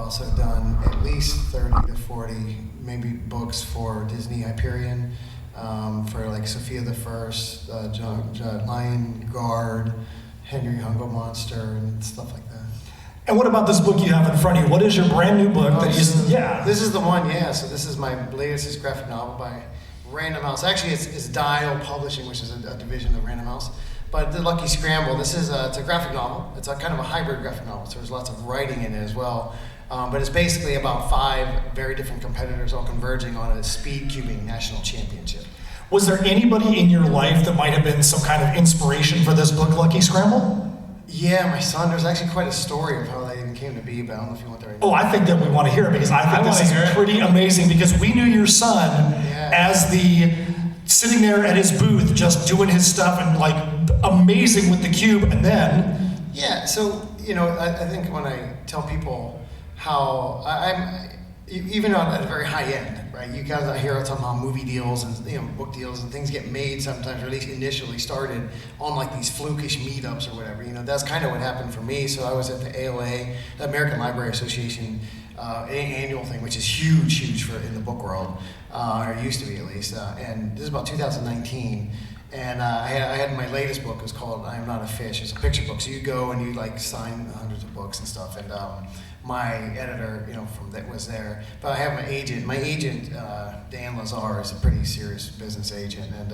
also done at least 30 to 40 maybe books for Disney Hyperion, for like Sophia the First, Lion Guard, Henry Hungo Monster, and stuff like that. And what about this book you have in front of you? What is your brand new book that you... Yeah. This is the one, yeah. So this is my latest graphic novel by Random House. Actually, it's Dial Publishing, which is a division of Random House. But The Lucky Scramble, this is it's a graphic novel. It's a kind of a hybrid graphic novel, so there's lots of writing in it as well. But it's basically about 5 very different competitors all converging on a speed cubing national championship. Was there anybody in your life that might have been some kind of inspiration for this book, Lucky Scramble? Yeah, my son. There's actually quite a story of how that even came to be, but I don't know if you want that right now. Oh, I think that we want to hear it, because I think this is pretty amazing, because we knew your son as the sitting there at his booth just doing his stuff and like amazing with the cube, and then... Yeah, so, I think when I tell people how I'm even at a very high end, right? You guys hear somehow movie deals and book deals and things get made sometimes, or at least initially started on like these flukish meetups or whatever. That's kind of what happened for me. So I was at the ALA, the American Library Association annual thing, which is huge in the book world, or it used to be at least. And this is about 2019. And I had my latest book. It was called I Am Not a Fish. It's a picture book. So you go and you like sign hundreds of books and stuff. And my editor, from that was there. But I have my agent. My agent, Dan Lazar, is a pretty serious business agent and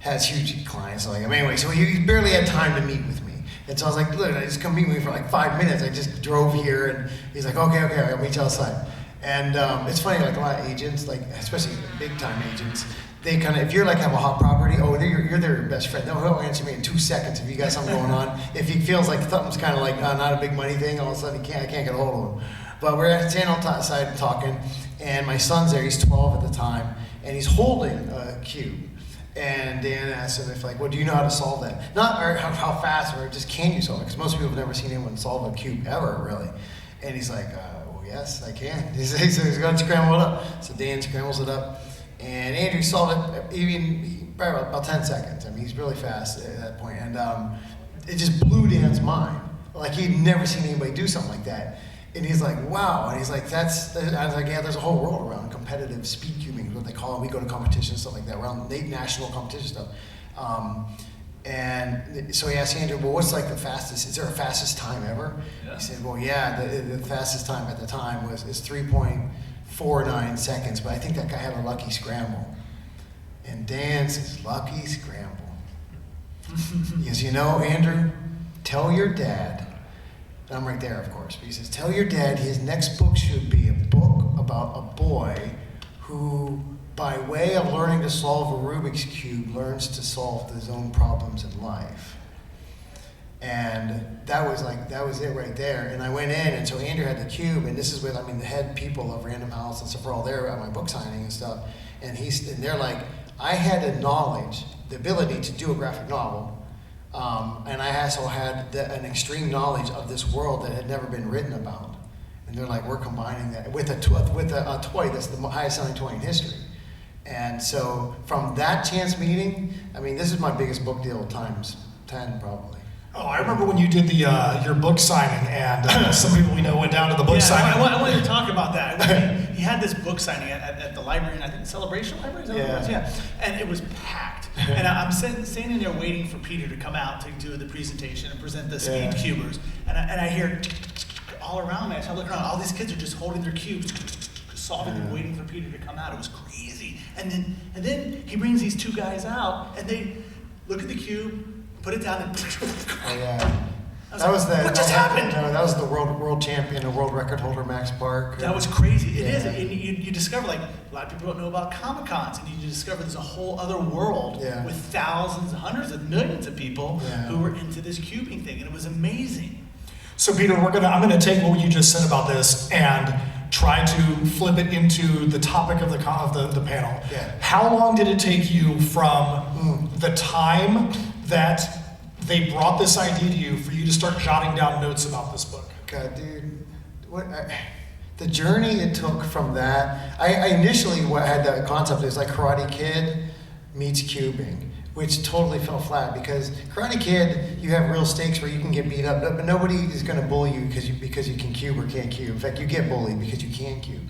has huge clients. So anyway, so he barely had time to meet with me. And so I was like, look, I just come meet with me for like 5 minutes. I just drove here, and he's like, okay, I'll meet you outside. And it's funny, like a lot of agents, like especially big time agents, they kind of, if you're like have a hot property, you're their best friend. He'll answer me in 2 seconds if you got something going on. If he feels like something's kind of like not a big money thing, all of a sudden I can't get a hold of him. But we're standing outside talking, and my son's there. He's 12 at the time, and he's holding a cube. And Dan asked him if do you know how to solve that? Not how fast, or just can you solve it? Because most people have never seen anyone solve a cube ever, really. And he's like, well, yes, I can. He's going to scramble it up. So Dan scrambles it up. And Andrew solved it probably about 10 seconds. I mean, he's really fast at that point. And it just blew Dan's mind. Like, he'd never seen anybody do something like that. And he's like, wow. And he's like, I was like, yeah, there's a whole world around competitive speed cubing, what they call it. We go to competitions, stuff like that, around national competition stuff. And so he asked Andrew, well, what's like the fastest, is there a fastest time ever? Yeah. He said, well, yeah, the fastest time at the time is 3.49 seconds, but I think that guy had a lucky scramble. And Dan says, lucky scramble. He goes, Andrew, tell your dad, and I'm right there, of course, but he says, tell your dad his next book should be a book about a boy who, by way of learning to solve a Rubik's Cube, learns to solve his own problems in life. And that was it right there. And I went in, and so Andrew had the cube, and this is with, the head people of Random House and stuff were all there at my book signing and stuff. And they're like, I had the knowledge, the ability to do a graphic novel, and I also had an extreme knowledge of this world that had never been written about. And they're like, we're combining that with a toy that's the highest selling toy in history. And so from that chance meeting, this is my biggest book deal times 10 probably. Oh, I remember when you did your book signing, and some people we know went down to the book signing. I wanted to talk about that. He had this book signing at the library, and I think Celebration Library, is that what it was? Yeah. And it was packed. And I'm standing there waiting for Peter to come out to do the presentation and present the speed cubers. And I hear all around me. I start looking around. All these kids are just holding their cubes, solving and waiting for Peter to come out. It was crazy. And then he brings these 2 guys out, and they look at the cube, put it down, and what just happened? No, that was the world champion, a world record holder, Max Park. That was crazy. It is. And you discover, like, a lot of people don't know about Comic-Cons, and you discover there's a whole other world with thousands, hundreds of millions of people who were into this cubing thing, and it was amazing. So Peter, I'm gonna take what you just said about this and try to flip it into the topic of the panel. Yeah. How long did it take you from the time that they brought this idea to you for you to start jotting down notes about this book? God, dude, the journey it took from that. I initially had that concept is like Karate Kid meets cubing, which totally fell flat because Karate Kid, you have real stakes where you can get beat up, but nobody is going to bully you because you can cube or can't cube. In fact, you get bullied because you can't cube.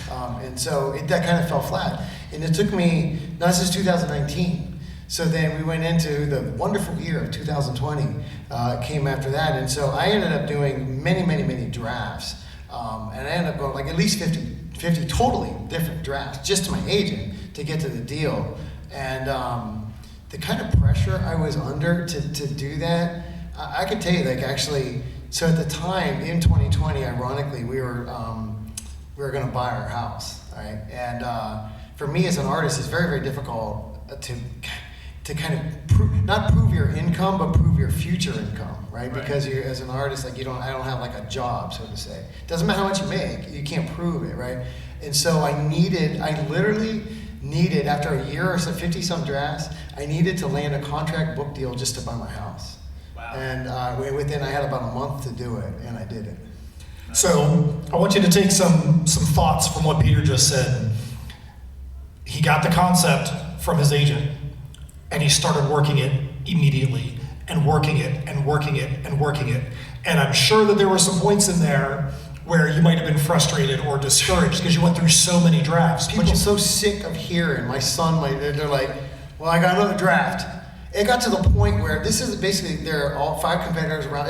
And so that kind of fell flat. And it took me, now this is 2019, so then we went into the wonderful year of 2020, came after that, and so I ended up doing many drafts, and I ended up going like at least 50 totally different drafts just to my agent to get to the deal. And the kind of pressure I was under to do that, I could tell you, like actually, so at the time in 2020, ironically, we were going to buy our house, right? And for me as an artist, it's very difficult to kind of not prove your income, but prove your future income, right? Because you, as an artist, like I don't have like a job, so to say. Doesn't matter how much you make, you can't prove it, right? And so I literally needed, after a year or so, 50 some drafts, I needed to land a contract book deal just to buy my house. Wow. And I had about a month to do it, and I did it. So I want you to take some thoughts from what Peter just said. He got the concept from his agent, and he started working it immediately, and working it, and working it, and working it. And I'm sure that there were some points in there where you might have been frustrated or discouraged because you went through so many drafts. People are so sick of hearing. My son, they're like, well, I got another draft. It got to the point where this is basically, there are all 5 competitors around.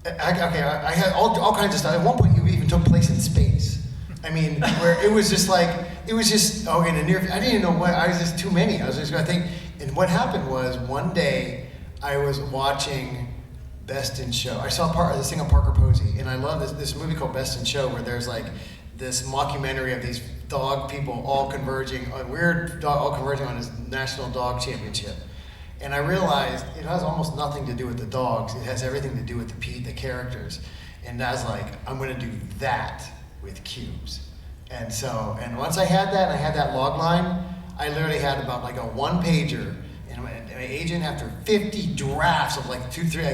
I had all kinds of stuff. At one point, you even took place in space. I mean, where it was just like, in the near, I didn't even know what, I was just too many. I was just going to think, and what happened was one day I was watching Best in Show. I saw this thing on Parker Posey, and I love this movie called Best in Show, where there's like this mockumentary of these dog people all converging on this national dog championship. And I realized it has almost nothing to do with the dogs. It has everything to do with the characters. And I was like, I'm going to do that with cubes. And once I had that, and I had that log line, I literally had about like a 1-pager. And my agent, after 50 drafts of like 2, 3,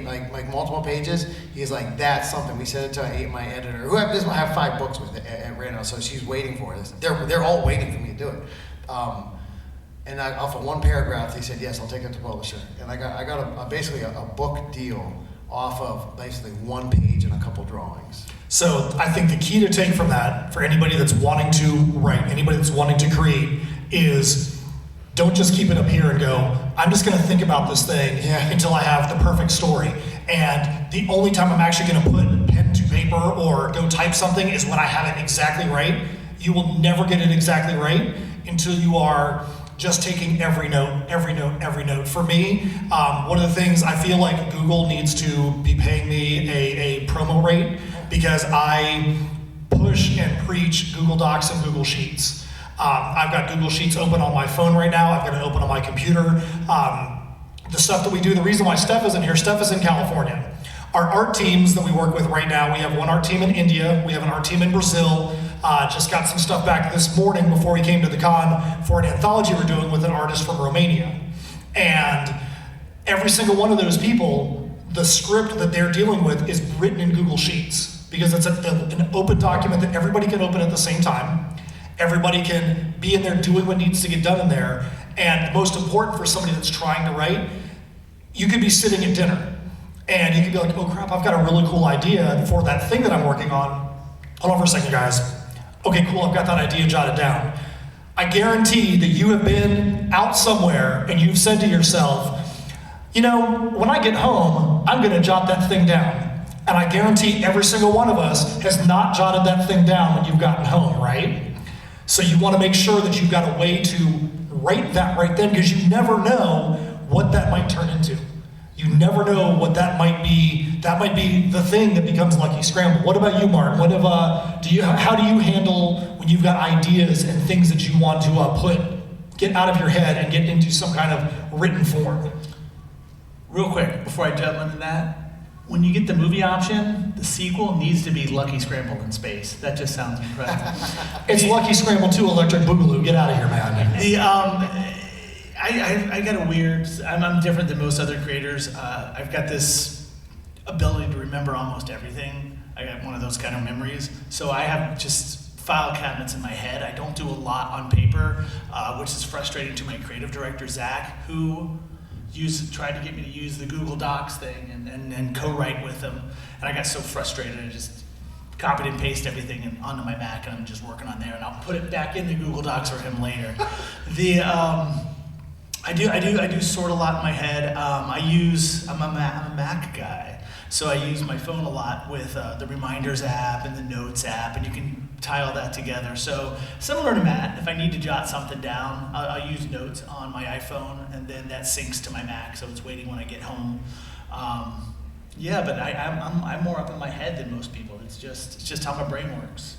like multiple pages, he's like, that's something. We sent it to my editor, who I have 5 books with right now, so she's waiting for it. They're all waiting for me to do it. And off of 1 paragraph, they said, yes, I'll take it to publisher. And I got basically a book deal off of basically 1 page and a couple drawings. So I think the key to take from that, for anybody that's wanting to write, anybody that's wanting to create, is don't just keep it up here and go, I'm just going to think about this thing until I have the perfect story. And the only time I'm actually going to put pen to paper or go type something is when I have it exactly right. You will never get it exactly right until you are just taking every note. For me, one of the things I feel like Google needs to be paying me a promo rate, because I push and preach Google Docs and Google Sheets. I've got Google Sheets open on my phone right now. I've got it open on my computer. The stuff that we do, the reason why Steph isn't here, Steph is in California. Our art teams that we work with right now, we have one art team in India, we have an art team in Brazil. Just got some stuff back this morning before we came to the con for an anthology we're doing with an artist from Romania. And every single one of those people, the script that they're dealing with is written in Google Sheets, because it's an open document that everybody can open at the same time. Everybody can be in there doing what needs to get done in there. And most important for somebody that's trying to write, you could be sitting at dinner and you could be like, oh crap, I've got a really cool idea for that thing that I'm working on. Hold on for a second, guys. Okay, cool, I've got that idea jotted down. I guarantee that you have been out somewhere and you've said to yourself, you know, when I get home, I'm gonna jot that thing down. And I guarantee every single one of us has not jotted that thing down when you've gotten home, right? So you wanna make sure that you've got a way to write that right then, because you never know what that might turn into. You never know what that might be. That might be the thing that becomes Lucky Scramble. What about you, Martin? How do you handle when you've got ideas and things that you want to get out of your head and get into some kind of written form? Real quick, before I jump into that, when you get the movie option, the sequel needs to be Lucky Scramble in space. That just sounds incredible. It's Lucky Scramble 2 Electric Boogaloo. Get out of here, man. I got a weird, I'm different than most other creators. I've got this ability to remember almost everything. I got one of those kind of memories. So I have just file cabinets in my head. I don't do a lot on paper, which is frustrating to my creative director, Zach, who tried to get me to use the Google Docs thing and co-write with him. And I got so frustrated, I just copied and pasted everything onto my Mac, and I'm just working on there, and I'll put it back in the Google Docs for him later. I do sort a lot in my head. I'm a Mac guy, so I use my phone a lot with the Reminders app and the Notes app, and you can tie all that together. So similar to Matt, if I need to jot something down, I'll use Notes on my iPhone, and then that syncs to my Mac, so it's waiting when I get home. But I'm more up in my head than most people. It's just how my brain works.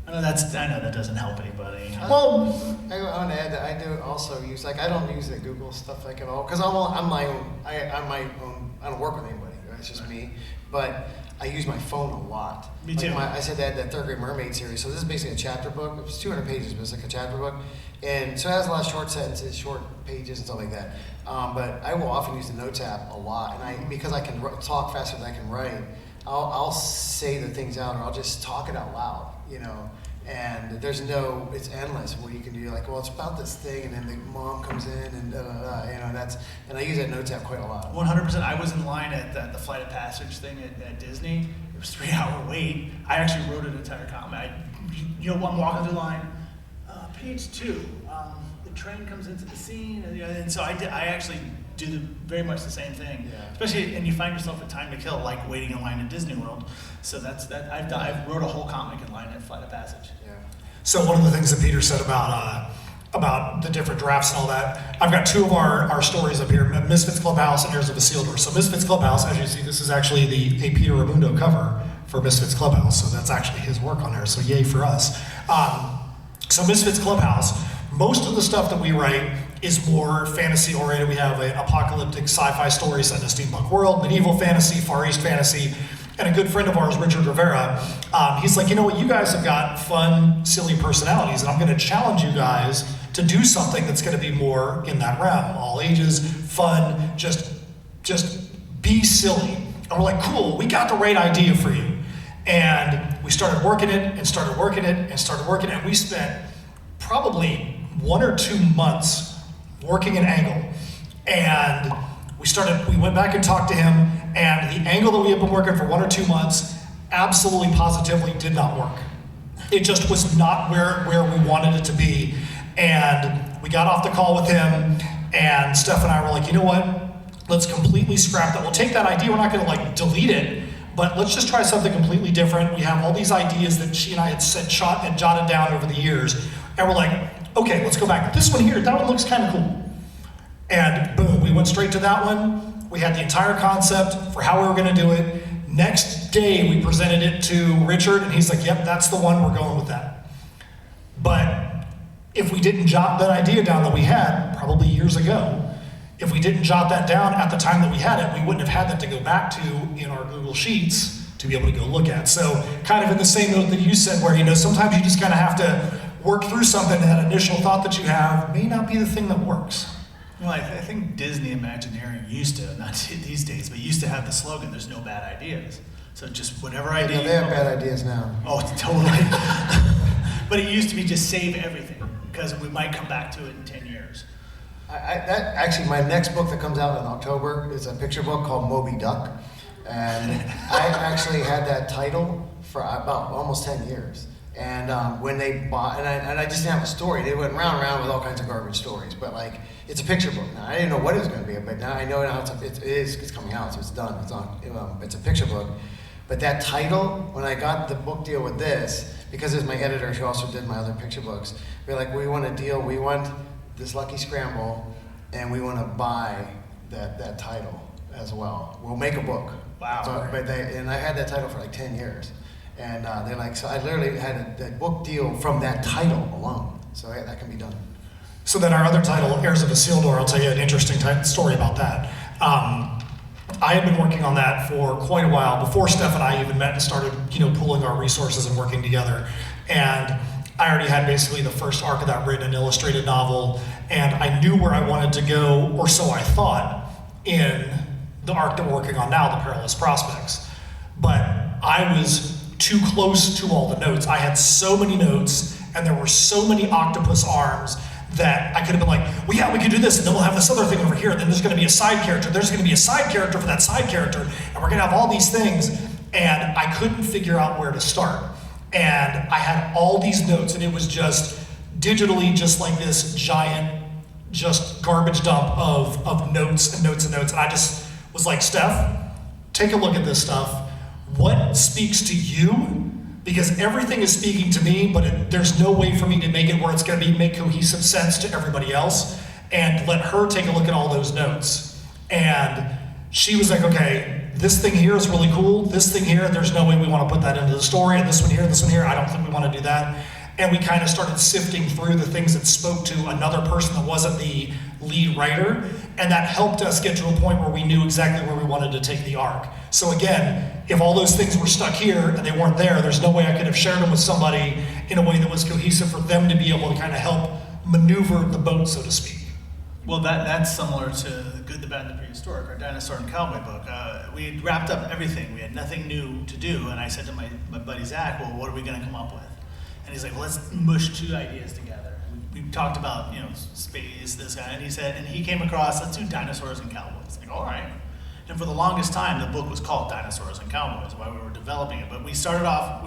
I know that doesn't help anybody. Well, I want to add that I do also use, like, I don't use the Google stuff like at all, because I'm my own. I don't work with anybody. Right? It's just me. But I use my phone a lot. Me too. I said that Third Grade Mermaid series. So this is basically a chapter book. It's 200 pages, but it's like a chapter book, and so it has a lot of short sentences, short pages, and stuff like that. But I will often use the Notes app a lot, and because I can talk faster than I can write, I'll say the things out, or I'll just talk it out loud, And it's endless where you can do like, well, it's about this thing, and then the mom comes in, and and I use that Notes app quite a lot. 100%. I was in line at the Flight of Passage thing at Disney. It was a 3-hour wait. I actually wrote an entire comment. I'm walking through the line, page 2. The train comes into the scene, and so I actually do very much the same thing. Yeah. Especially, and you find yourself at time to kill, like waiting in line at Disney World. So I've wrote a whole comic in line at Flight of Passage. Yeah. So one of the things that Peter said about the different drafts and all that, I've got 2 of our stories up here, Misfits Clubhouse and Heirs of Isildur. So Misfits Clubhouse, as you see, this is actually a Peter Raymundo cover for Misfits Clubhouse. So that's actually his work on there. So yay for us. So Misfits Clubhouse, most of the stuff that we write is more fantasy oriented. We have an apocalyptic sci-fi story set in a steampunk world, medieval fantasy, Far East fantasy. And a good friend of ours, Richard Rivera, he's like, you know what, you guys have got fun, silly personalities, and I'm going to challenge you guys to do something that's going to be more in that realm. All ages, fun, just be silly. And we're like, cool, we got the right idea for you. And we started working it, and we spent probably 1 or 2 months working an angle. And we went back and talked to him, and the angle that we had been working for 1 or 2 months absolutely positively did not work. It just was not where we wanted it to be. And we got off the call with him, and Steph and I were like, you know what? Let's completely scrap that. We'll take that idea. We're not going to delete it, but let's just try something completely different. We have all these ideas that she and I had shot and jotted down over the years, and we're like, okay, let's go back. This one here, that one looks kind of cool. And boom, we went straight to that one. We had the entire concept for how we were going to do it. Next day, we presented it to Richard, and he's like, yep, that's the one, we're going with that. But if we didn't jot that idea down that we had, probably years ago, if we didn't jot that down at the time that we had it, we wouldn't have had that to go back to in our Google Sheets to be able to go look at. So kind of in the same note that you said, where sometimes you just kind of have to work through something, that initial thought that you have may not be the thing that works. Well, I think Disney Imagineering used to, not these days, but used to have the slogan, there's no bad ideas. So just whatever idea. They have bad ideas now. Oh, totally. But it used to be just save everything, because we might come back to it in 10 years. Actually, my next book that comes out in October is a picture book called Moby Duck. And I actually had that title for about almost 10 years. And when they bought, and I just didn't have a story. They went round and round with all kinds of garbage stories. But it's a picture book now. I didn't know what it was going to be, but now I know now it's coming out, so it's done. It's a picture book. But that title, when I got the book deal with this, because it's my editor who also did my other picture books, we're like, we want a deal. We want this Lucky Scramble, and we want to buy that title as well. We'll make a book. Wow. So, and I had that title for 10 years. And they're like, so I literally had that book deal from that title alone. So that can be done. So then our other title, Heirs of Isildur, I'll tell you an interesting story about that. I had been working on that for quite a while before Steph and I even met and started, pooling our resources and working together. And I already had basically the first arc of that written, an illustrated novel, and I knew where I wanted to go, or so I thought, in the arc that we're working on now, The Perilous Prospects. But I was too close to all the notes. I had so many notes, and there were so many octopus arms that I could have been like, well, yeah, we could do this, and then we'll have this other thing over here, and then there's going to be a side character, there's going to be a side character for that side character, and we're going to have all these things, and I couldn't figure out where to start. And I had all these notes, and it was just digitally just like this giant, just garbage dump of notes and notes and notes, and I just was like, Steph, take a look at this stuff. What speaks to you? Because everything is speaking to me, but there's no way for me to make it where it's going to make cohesive sense to everybody else. And let her take a look at all those notes. And she was like, okay, this thing here is really cool. This thing here, there's no way we want to put that into the story. And this one here, I don't think we want to do that. And we kind of started sifting through the things that spoke to another person that wasn't the lead writer, and that helped us get to a point where we knew exactly where we wanted to take the arc. So again, if all those things were stuck here and they weren't there, there's no way I could have shared them with somebody in a way that was cohesive for them to be able to kind of help maneuver the boat, so to speak. Well, that's similar to The Good, the Bad, and the Prehistoric, our dinosaur and cowboy book. We had wrapped up everything. We had nothing new to do, and I said to my buddy Zach, well, what are we going to come up with? And he's like, well, let's mush two ideas together. We talked about, space, this guy, and he came across, let's do dinosaurs and cowboys. Like, all right. And for the longest time, the book was called Dinosaurs and Cowboys while we were developing it. But we started off,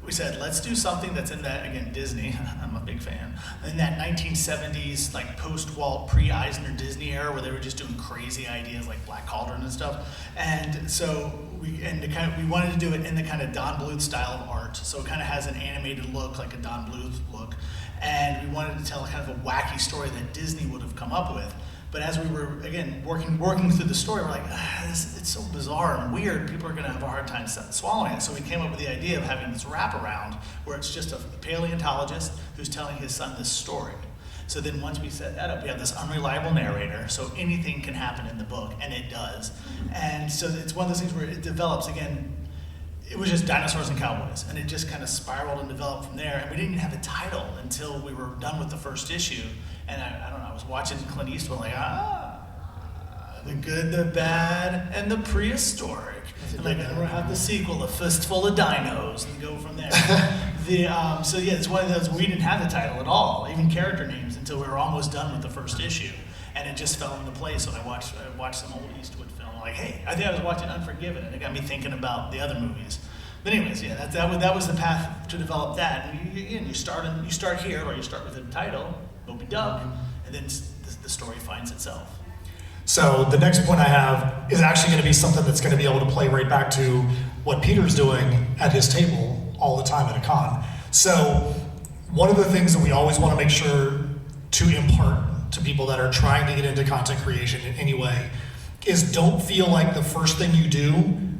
we said, let's do something that's in that, again, Disney, I'm a big fan, in that 1970s, like post-Walt, pre-Eisner Disney era where they were just doing crazy ideas like Black Cauldron and stuff. And so we wanted to do it in the kind of Don Bluth style of art. So it kind of has an animated look, like a Don Bluth look. And we wanted to tell kind of a wacky story that Disney would have come up with. But as we were, again, working through the story, we're like, it's so bizarre and weird, people are going to have a hard time swallowing it. So we came up with the idea of having this wraparound where it's just a paleontologist who's telling his son this story. So then once we set that up, we have this unreliable narrator, so anything can happen in the book, and it does. And so it's one of those things where it develops, again, it was just dinosaurs and cowboys, and it just kind of spiraled and developed from there. And we didn't even have a title until we were done with the first issue. And I don't know, I was watching Clint Eastwood like, The Good, the Bad, and the Prehistoric. And like, then we'll have the sequel, A Fistful of Dinos, and go from there. So yeah, it's one of those, we didn't have the title at all, even character names, until we were almost done with the first issue. And it just fell into place when I watched some old Eastwood film. Like, hey, I think I was watching Unforgiven, and it got me thinking about the other movies. But anyways, yeah, that was the path to develop that. And you start here, or you start with a title, Moby Duck, and then the story finds itself. So the next point I have is actually going to be something that's going to be able to play right back to what Peter's doing at his table all the time at a con. So one of the things that we always want to make sure to impart to people that are trying to get into content creation in any way is don't feel like the first thing you do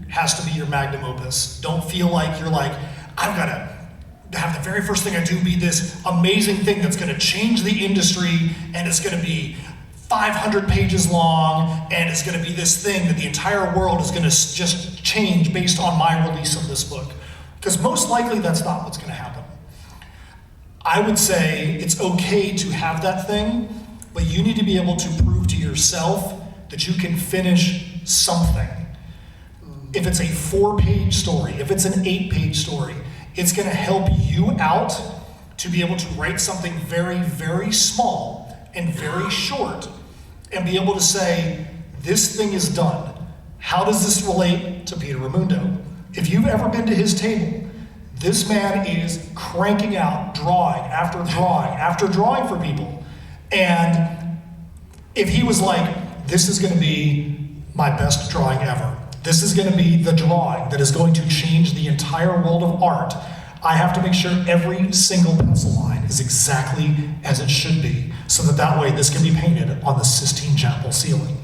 has to be your magnum opus. Don't feel like you're like, I've got to have the very first thing I do be this amazing thing that's going to change the industry, and it's going to be 500 pages long, and it's going to be this thing that the entire world is going to just change based on my release of this book. Because most likely that's not what's going to happen. I would say it's okay to have that thing, but you need to be able to prove to yourself that you can finish something. If it's a 4-page story, if it's an 8-page story, it's going to help you out to be able to write something very, very small and very short and be able to say, this thing is done. How does this relate to Peter Raymundo? If you've ever been to his table, this man is cranking out drawing after drawing after drawing for people. And if he was like, this is going to be my best drawing ever, this is going to be the drawing that is going to change the entire world of art, I have to make sure every single pencil line is exactly as it should be, so that way this can be painted on the Sistine Chapel ceiling.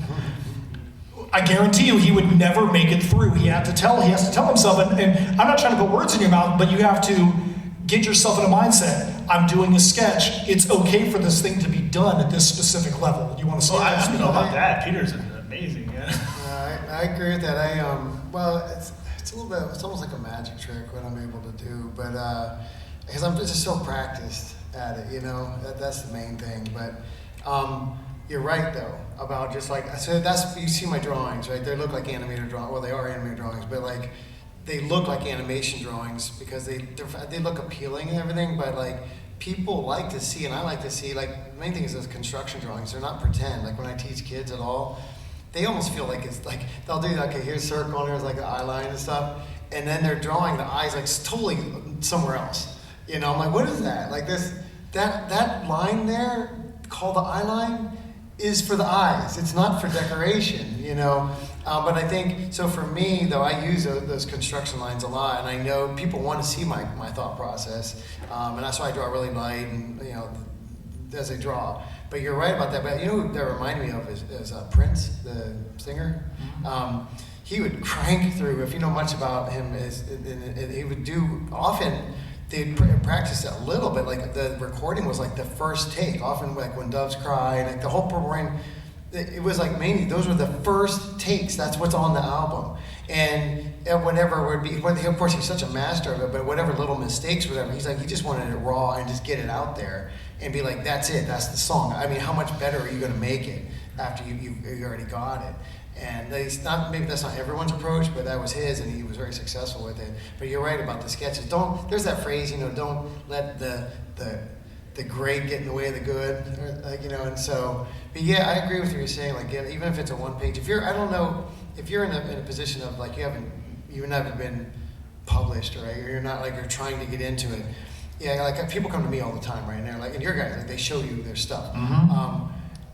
I guarantee you he would never make it through. He has to tell himself, and I'm not trying to put words in your mouth, but you have to get yourself in a mindset. I'm doing a sketch. It's okay for this thing to be done at this specific level. You want to say that? I don't know about that. Peter's amazing. Yeah. I agree with that. It's a little bit. It's almost like a magic trick what I'm able to do, but because I'm just so practiced at it, that's the main thing. But you're right though about just like, so that's, you see my drawings, right? They look like animator drawings. Well, they are animator drawings, but like they look like animation drawings because they look appealing and everything, but like people like to see, and I like to see, like the main thing is those construction drawings. They're not pretend. Like when I teach kids at all, they almost feel like it's like they'll do like, okay, here's a circle and there's like the eye line and stuff, and then they're drawing the eyes like totally somewhere else. You know, I'm like, what is that? Like that line there called the eye line is for the eyes. It's not for decoration, you know. But I think, so for me, though, I use those construction lines a lot, and I know people want to see my thought process, and that's why I draw really light, and, you know, as I draw. But you're right about that. But you know who that reminded me of is Prince, the singer? He would crank through, if you know much about him, he would do, often, they'd practice it a little bit, like the recording was like the first take, often like When Doves Cry, like the whole Purple Rain, it was like mainly, those were the first takes, that's what's on the album. And whatever would be, of course he's such a master of it, but whatever little mistakes, whatever, he's like, he just wanted it raw and just get it out there and be like, that's it, that's the song. I mean, how much better are you gonna make it after you already got it? And it's not, maybe that's not everyone's approach, but that was his, and he was very successful with it. But you're right about the sketches. There's that phrase, you know, don't let the great get in the way of the good, like, you know. And so, but yeah, I agree with what you're saying. Like, yeah, even if it's a one page, I don't know, if you're in a position of like you haven't been published, right? Or you're not like you're trying to get into it. Yeah, like people come to me all the time right now, like, and your guys, like they show you their stuff.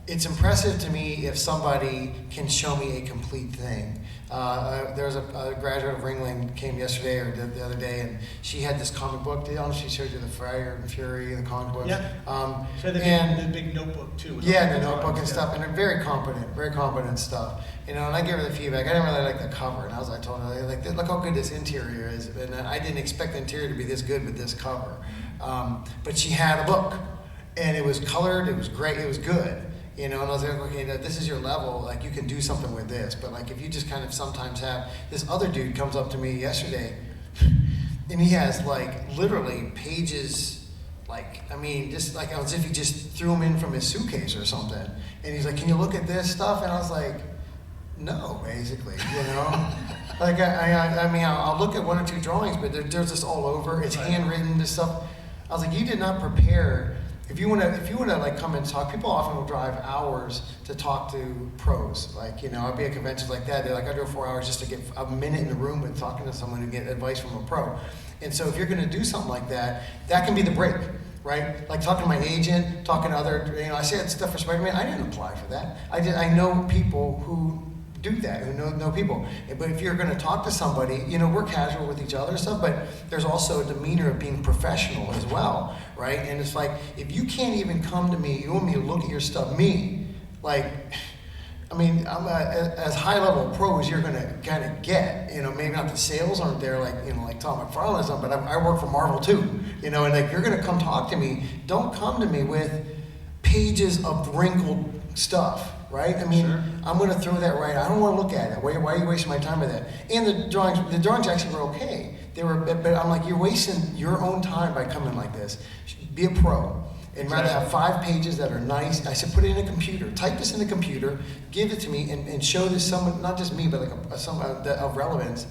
It's impressive to me if somebody can show me a complete thing. There was a graduate of Ringling came yesterday or the other day, and she had this comic book. I don't know if she showed you the Fire and Fury, the comic book. Yeah. So the big notebook too. Yeah, the notebook and stuff, and they're very competent stuff. You know, and I gave her the feedback. I didn't really like the cover, and I told her, like, look how good this interior is. And I didn't expect the interior to be this good with this cover. But she had a book, and it was colored. It was great. It was good. You know, and I was like, okay, this is your level, like you can do something with this. But like if you just kind of sometimes have, this other dude comes up to me yesterday, and he has like literally pages, like, I mean, just like as if he just threw them in from his suitcase or something. And he's like, can you look at this stuff? And I was like, no, basically, you know? Like, I mean, I'll look at one or two drawings, but they're just all over. It's handwritten, this stuff. I was like, you did not prepare. If you wanna like come and talk, people often will drive hours to talk to pros. Like, you know, I'll be at conventions like that. They're like, I drove 4 hours just to get a minute in the room with talking to someone and get advice from a pro. And so if you're gonna do something like that, that can be the break, right? Like talking to my agent, talking to other, you know, I said stuff for Spider-Man. I didn't apply for that. I know people who do that, who know people. But if you're gonna talk to somebody, you know, we're casual with each other and stuff, but there's also a demeanor of being professional as well, right? And it's like, if you can't even come to me, you want me to look at your stuff, like, I mean, I'm as high level pro as you're gonna kind of get, you know, maybe not the sales aren't there like, you know, like Tom McFarlane or something, but I work for Marvel too, you know, and like, you're gonna come talk to me, don't come to me with pages of wrinkled stuff. Right? I mean, sure. I'm going to throw that right. I don't want to look at it. Why are you wasting my time with that? And the drawings actually were okay. They were, but I'm like, you're wasting your own time by coming like this. Be a pro. And rather have 5 pages that are nice. I said, put it in a computer. Type this in a computer. Give it to me and show this someone, not just me, but like someone of relevance.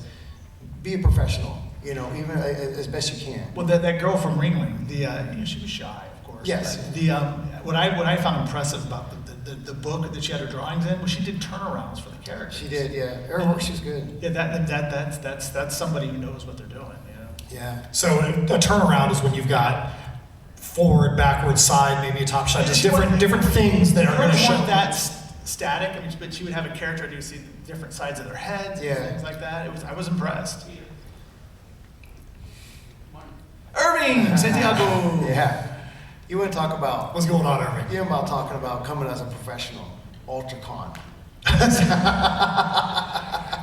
Be a professional. You know, even as best you can. Well, that girl from Ringling, you know, she was shy, of course. Yes. What I found impressive about the book that she had her drawings in was she did turnarounds for the characters. She did, yeah. Her work, she's good. Yeah, that's somebody who knows what they're doing. You know? Yeah. So a turnaround is when you've got forward, backward, side, maybe a top shot, just different things that are going to show. That static. I mean, but she would have a character and you would see different sides of their heads, and things like that. I was impressed. Irving Santiago. Yeah. You want to talk about... What's going on, Irving? You're about talking about coming as a professional. UltraCon.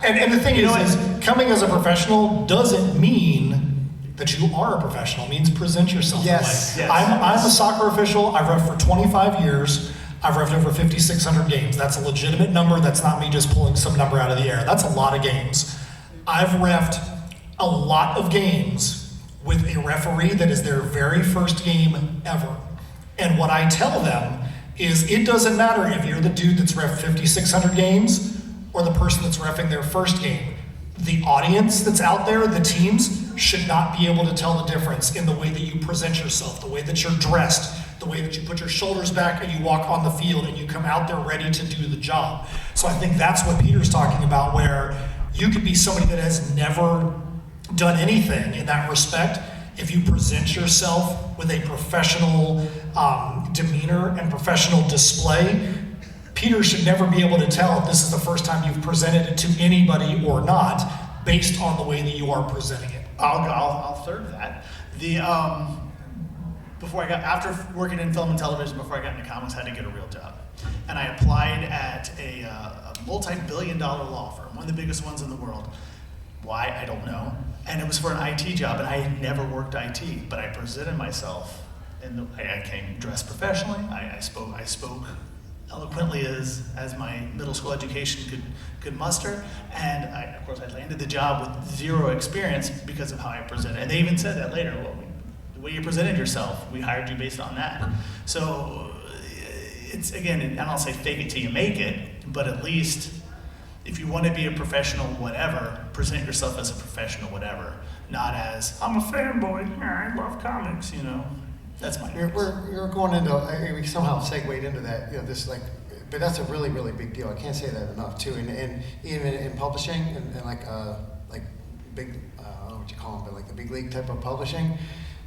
and the thing is coming as a professional doesn't mean that you are a professional. It means present yourself that way. Yes. I'm a soccer official. I've reffed for 25 years. I've reffed over 5,600 games. That's a legitimate number. That's not me just pulling some number out of the air. That's a lot of games. I've reffed a lot of games with a referee that is their very first game ever. And what I tell them is it doesn't matter if you're the dude that's reffed 5,600 games or the person that's reffing their first game. the audience that's out there, the teams, should not be able to tell the difference in the way that you present yourself, the way that you're dressed, the way that you put your shoulders back and you walk on the field and you come out there ready to do the job. So I think that's what Peter's talking about, where you could be somebody that has never done anything in that respect. If you present yourself with a professional demeanor and professional display, Peter should never be able to tell if this is the first time you've presented it to anybody or not, based on the way that you are presenting it. I'll third that. After working in film and television, before I got into comics, I had to get a real job. And I applied at a multi-billion-dollar law firm, one of the biggest ones in the world. Why, I don't know. And it was for an IT job, and I had never worked IT, but I presented myself, and I came dressed professionally. I spoke eloquently as my middle school education could muster, and of course I landed the job with zero experience because of how I presented. And they even said that later. Well, the way you presented yourself, we hired you based on that. So it's, again, I don't say fake it till you make it, but at least if you want to be a professional whatever, present yourself as a professional whatever, not as, I'm a fanboy, I love comics, That's my We're going into, we somehow segued into that, but that's a really, really big deal. I can't say that enough too. And even in publishing and like big, I don't know what you call them, but like the big league type of publishing,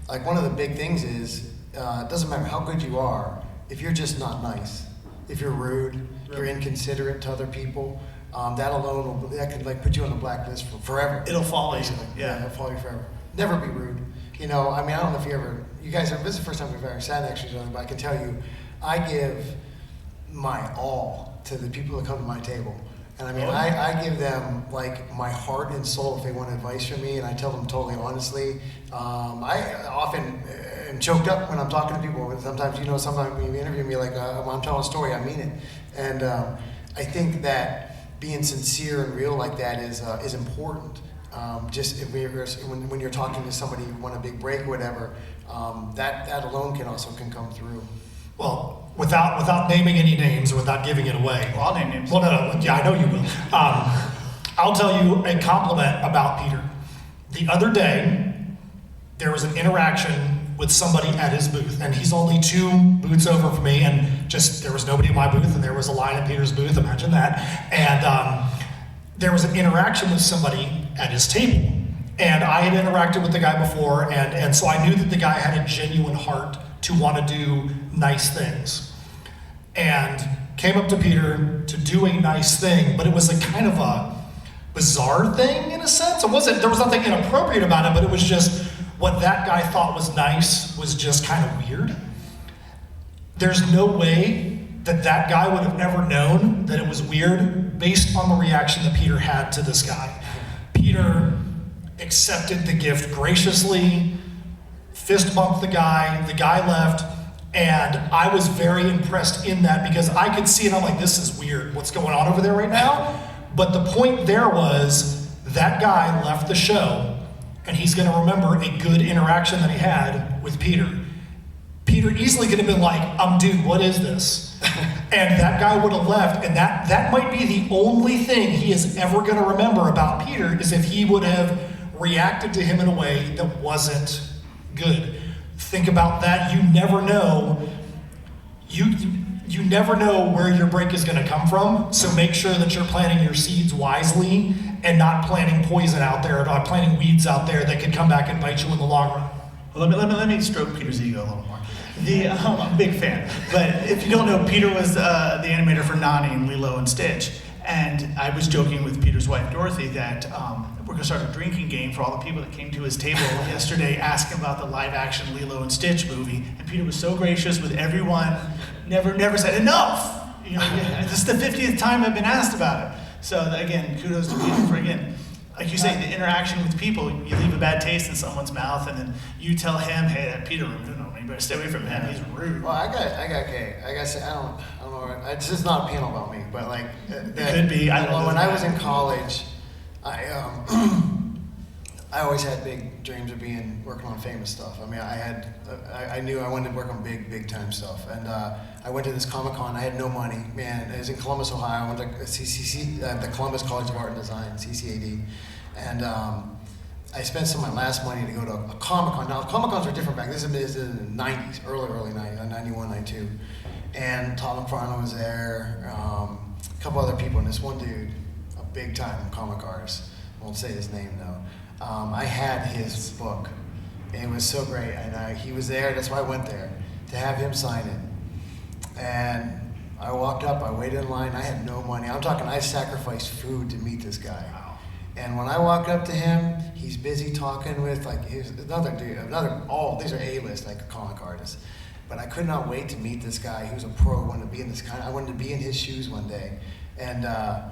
like one of the big things is, it doesn't matter how good you are, if you're just not nice, if you're rude, you're inconsiderate to other people, that alone that could like put you on the blacklist for forever. It'll follow you. Yeah, it'll follow you forever. Never be rude. I don't know if you guys this is the first time we've ever sat next to each other, but I can tell you, I give my all to the people that come to my table. And I give them like my heart and soul if they want advice from me, and I tell them totally honestly. I often am choked up when I'm talking to people. Sometimes, sometimes when you interview me, like when I'm telling a story, I mean it. And I think that being sincere and real like that is important. Just when you're talking to somebody who won a big break or whatever, that alone can come through. Well, without naming any names or without giving it away. Well, I'll name names. Well, no, yeah, I know you will. I'll tell you a compliment about Peter. The other day, there was an interaction with somebody at his booth, and he's only 2 booths over from me, and just there was nobody in my booth, and there was a line at Peter's booth. Imagine that. And there was an interaction with somebody at his table, and I had interacted with the guy before, and so I knew that the guy had a genuine heart to want to do nice things, and came up to Peter to do a nice thing, but it was a kind of a bizarre thing in a sense. There was nothing inappropriate about it, but it was just what that guy thought was nice was just kind of weird. There's no way that guy would have ever known that it was weird based on the reaction that Peter had to this guy. Peter accepted the gift graciously, fist bumped the guy left, and I was very impressed in that because I could see it. I'm like, this is weird, what's going on over there right now? But the point there was that guy left the show and he's gonna remember a good interaction that he had with Peter. Peter easily could have been like, dude, what is this? And that guy would have left, and that might be the only thing he is ever gonna remember about Peter is if he would have reacted to him in a way that wasn't good. Think about that. You never know. You never know where your break is going to come from. So make sure that you're planting your seeds wisely and not planting poison out there, or not planting weeds out there that could come back and bite you in the long run. Well, let me stroke Peter's ego a little more. I'm a big fan, but if you don't know, Peter was the animator for Nani and Lilo and Stitch. And I was joking with Peter's wife, Dorothy, that we're going to start a drinking game for all the people that came to his table yesterday asking about the live-action Lilo and Stitch movie. And Peter was so gracious with everyone, never said, enough! This is the 50th time I've been asked about it. So again, kudos to Peter for, again, like you say, the interaction with people. You leave a bad taste in someone's mouth, and then you tell him, hey, that Peter, you better stay away from him, he's rude. Well, I gotta say, I don't know, this is not a panel about me, but like, it could be. When I was in college, I always had big dreams of working on famous stuff. I knew I wanted to work on big time stuff, and I went to this Comic-Con. I had no money, man. It was in Columbus, Ohio. I went to the Columbus College of Art and Design, CCAD, And I spent some of my last money to go to a Comic-Con. Now, Comic-Cons are different back. This is in the 90s, early 90s, 91, 92. And Todd McFarlane was there, a couple other people, and this one dude, a big-time comic artist, I won't say his name though. I had his book, and it was so great. And he was there, that's why I went there, to have him sign it. And I walked up, I waited in line, I had no money. I'm talking, I sacrificed food to meet this guy. And when I walked up to him, he's busy talking with, like, he's another dude, these are A-list, like, comic artists. But I could not wait to meet this guy. He was a pro, wanted to be in this I wanted to be in his shoes one day. And I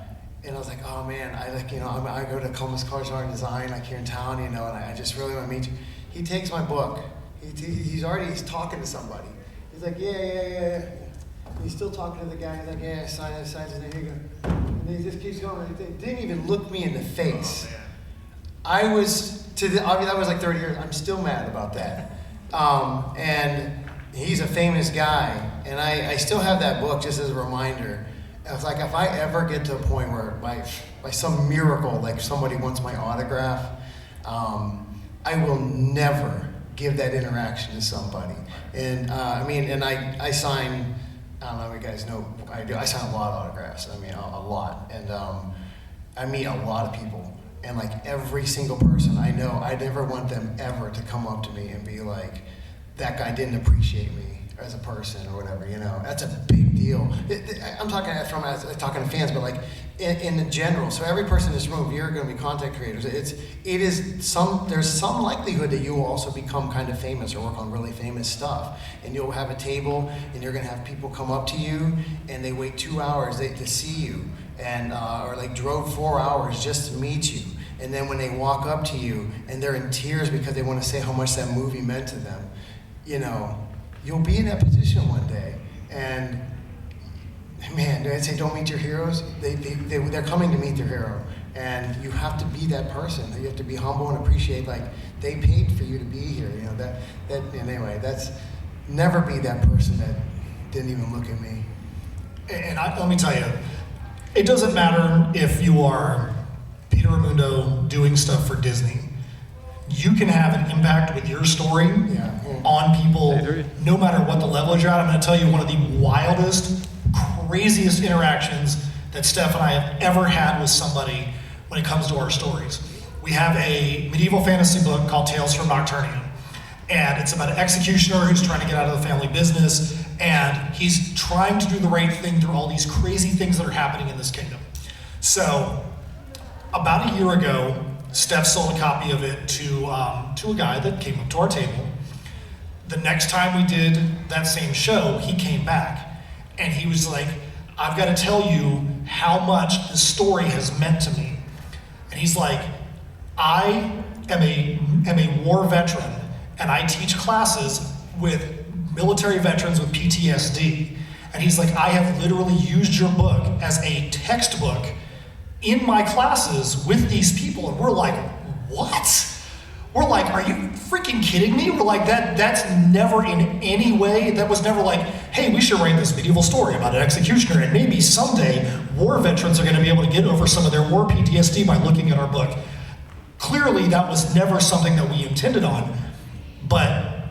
was like, oh man, I go to Columbus College of Art and Design, like here in town, and I just really want to meet you. He takes my book. He's talking to somebody. He's like, yeah. He's still talking to the guy. He's like, yeah, sign his name. Here you go. And he just keeps going. He didn't even look me in the face. I was, that was like 30 years. I'm still mad about that. And he's a famous guy. And I still have that book just as a reminder. I was like, if I ever get to a point where by some miracle, like somebody wants my autograph, I will never give that interaction to somebody. And I sign, I don't know if you guys know, I sign a lot of autographs, a lot. And I meet a lot of people. And like every single person I know, I never want them ever to come up to me and be like, that guy didn't appreciate me as a person or whatever, That's a big deal. I'm talking talking to fans, but like in general. So every person in this room, you're going to be content creators. There's some likelihood that you will also become kind of famous or work on really famous stuff. And you'll have a table and you're going to have people come up to you and they wait 2 hours to see you and or like drove 4 hours just to meet you. And then when they walk up to you and they're in tears because they want to say how much that movie meant to them, you'll be in that position one day. And man, I'd say don't meet your heroes. They're coming to meet their hero. And you have to be that person. You have to be humble and appreciate, like, they paid for you to be here. Anyway, that's never be that person that didn't even look at me. And let me tell you, it doesn't matter if you are Peter Raymundo doing stuff for Disney. You can have an impact with your story on people, no matter what the level you're at. I'm going to tell you one of the wildest, craziest interactions that Steph and I have ever had with somebody when it comes to our stories. We have a medieval fantasy book called Tales from Nocturnia, and it's about an executioner who's trying to get out of the family business, and he's trying to do the right thing through all these crazy things that are happening in this kingdom. So, about a year ago, Steph sold a copy of it to a guy that came up to our table. The next time we did that same show, he came back and he was like, I've got to tell you how much this story has meant to me. And he's like, I am a war veteran and I teach classes with military veterans with PTSD. And he's like, I have literally used your book as a textbook in my classes with these people. And we're like, what? We're like, are you freaking kidding me? We're like, that's never in any way, that was never like, hey, we should write this medieval story about an executioner and maybe someday war veterans are going to be able to get over some of their war PTSD by looking at our book. Clearly that was never something that we intended on, but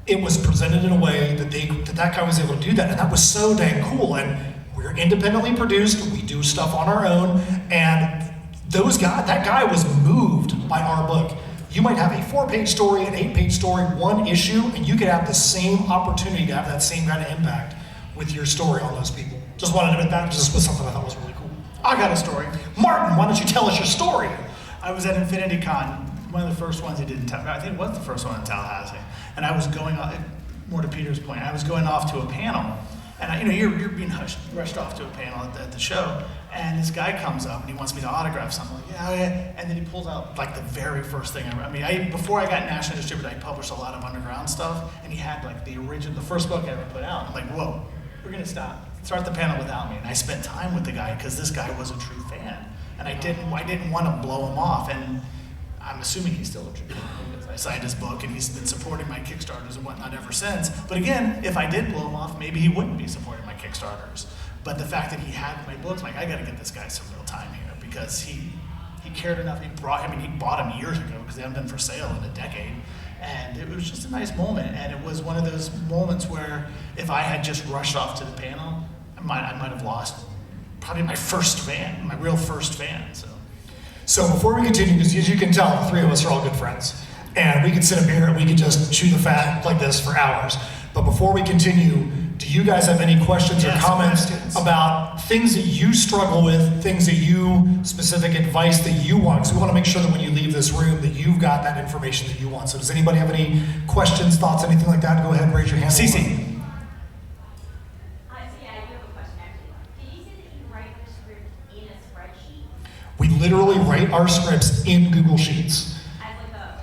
it was presented in a way that guy was able to do that, and that was so dang cool. And we're independently produced, we do stuff on our own, and that guy was moved by our book. You might have a 4-page story, an 8-page story, one issue, and you could have the same opportunity to have that same kind of impact with your story on those people. Just wanted to admit that, just was something I thought was really cool. I got a story. Martin, why don't you tell us your story? I was at Infinity Con, one of the first ones he did in Tallahassee. I think it was the first one in Tallahassee. And I was going on, more to Peter's point, I was going off to a panel. And you're being rushed off to a panel at the show, and this guy comes up and he wants me to autograph something. Like, yeah. And then he pulls out like the very first thing before I got nationally distributed, I published a lot of underground stuff, and he had like the first book I ever put out. I'm like, whoa, we're gonna start the panel without me. And I spent time with the guy because this guy was a true fan, and I didn't want to blow him off. And I'm assuming he's still a true fan because I signed his book and he's been supporting my Kickstarters and whatnot ever since. But again, if I did blow him off, maybe he wouldn't be supporting my Kickstarters. But the fact that he had my books, like, I gotta get this guy some real time here because he cared enough. He bought them years ago because they haven't been for sale in a decade. And it was just a nice moment. And it was one of those moments where if I had just rushed off to the panel, I might have lost probably my first fan, my real first fan. So before we continue, because as you can tell, the three of us are all good friends. And we could sit up here and we could just chew the fat like this for hours. But before we continue, do you guys have any questions or comments about things that you struggle with, things that specific advice that you want? Because we want to make sure that when you leave this room that you've got that information that you want. So does anybody have any questions, thoughts, anything like that? Go ahead and raise your hand. I Cece. do have a question actually. Did you say that you write your script in a spreadsheet? We literally write our scripts in Google Sheets.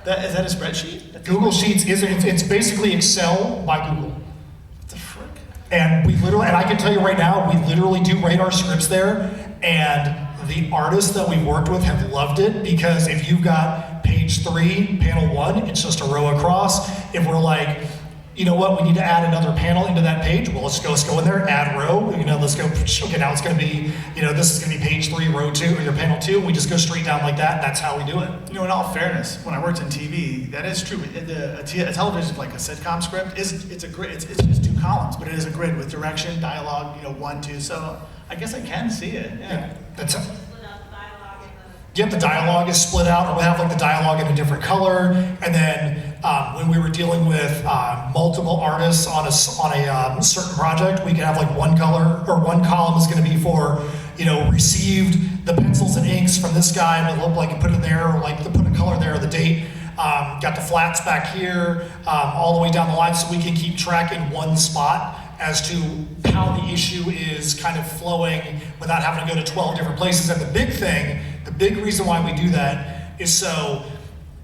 Is that a spreadsheet? Google Sheets it's basically Excel by Google. What the frick? And and I can tell you right now, we literally do write our scripts there, and the artists that we've worked with have loved it, because if you've got page 3, panel 1, it's just a row across. If we're like, you know what, we need to add another panel into that page, well, let's go in there, add row, let's go, okay, now it's gonna be, this is gonna be page 3, row 2, or your panel 2, we just go straight down like that, that's how we do it. In all fairness, when I worked in TV, that is true. A television, like a sitcom script, it's a grid, it's just 2 columns, but it is a grid with direction, dialogue, 1, 2, so I guess I can see it, yeah. That's it. Yep, the dialogue is split out, or we have like the dialogue in a different color. And then when we were dealing with multiple artists on a certain project, we could have like one color, or one column is going to be for, received the pencils and inks from this guy, and it looked like you put it there, or like put a color there, or the date. Got the flats back here, all the way down the line, so we can keep track in one spot as to how the issue is kind of flowing without having to go to 12 different places. And the big reason why we do that is so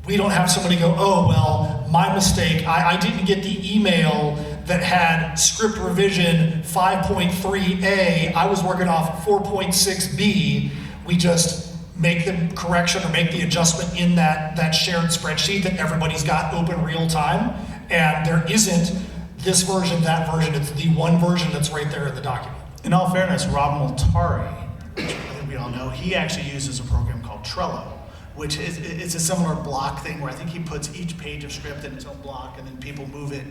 we don't have somebody go, oh, well, my mistake, I didn't get the email that had script revision 5.3A, I was working off 4.6B. We just make the correction or make the adjustment in that shared spreadsheet that everybody's got open real time. And there isn't this version, that version, it's the one version that's right there in the document. In all fairness, Rob Multari, which I think we all know, he actually uses a program called Trello, which it's a similar block thing where I think he puts each page of script in its own block, and then people move it.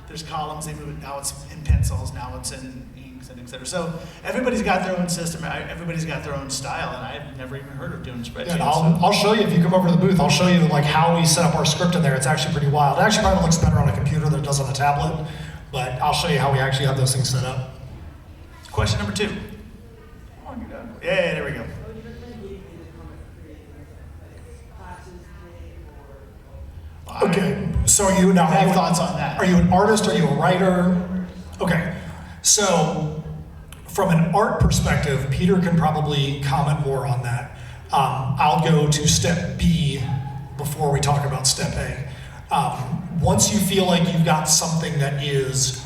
There's columns, they move it, now it's in pencils, now it's in inks, and et cetera. So everybody's got their own system, everybody's got their own style, and I've never even heard of doing spreadsheets. Yeah, I'll show you, if you come over to the booth, I'll show you like how we set up our script in there. It's actually pretty wild. It actually probably looks better on a computer than it does on a tablet, but I'll show you how we actually have those things set up. Question number 2. Come on, you're done. Yeah, there we go. Okay, so are you now? I have thoughts on that. Are you an artist? Are you a writer? Okay, so from an art perspective, Peter can probably comment more on that. I'll go to step B before we talk about step A. Once you feel like you've got something that is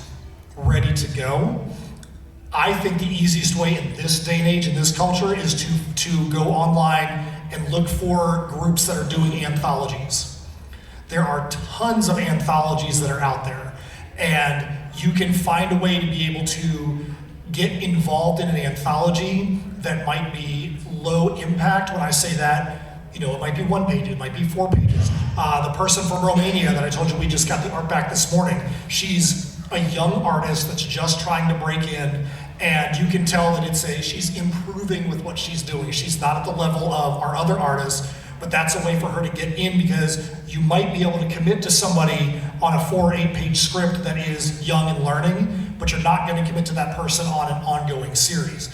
ready to go, I think the easiest way in this day and age, in this culture, is to go online and look for groups that are doing anthologies. There are tons of anthologies that are out there, and you can find a way to be able to get involved in an anthology that might be low impact. When I say that, it might be 1 page, it might be 4 pages. The person from Romania that I told you we just got the art back this morning, she's a young artist that's just trying to break in, and you can tell that she's improving with what she's doing. She's not at the level of our other artists, but that's a way for her to get in, because you might be able to commit to somebody on a 4 or 8 page script that is young and learning, but you're not going to commit to that person on an ongoing series.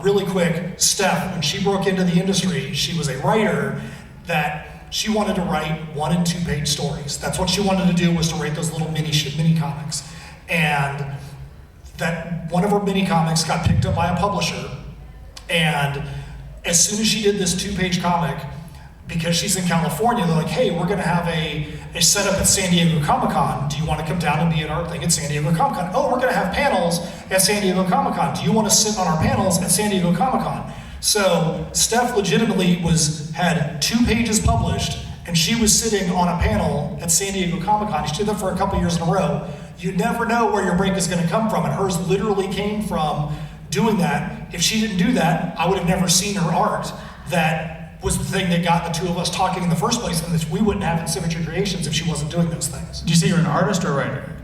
Really quick, Steph, when she broke into the industry, she was a writer that she wanted to write 1 and 2 page stories. That's what she wanted to do, was to write those little mini comics. And that one of her mini comics got picked up by a publisher, and as soon as she did this 2 page comic, because she's in California, they're like, hey, we're gonna have a setup at San Diego Comic-Con. Do you wanna come down and be at our thing at San Diego Comic-Con? Oh, we're gonna have panels at San Diego Comic-Con. Do you wanna sit on our panels at San Diego Comic-Con? So Steph legitimately had 2 pages published, and she was sitting on a panel at San Diego Comic-Con. She did that for a couple years in a row. You never know where your break is gonna come from, and hers literally came from doing that. If she didn't do that, I would have never seen her art that was the thing that got the two of us talking in the first place, and this we wouldn't have in Symmetry Creations if she wasn't doing those things. Did you say you're an artist or a writer?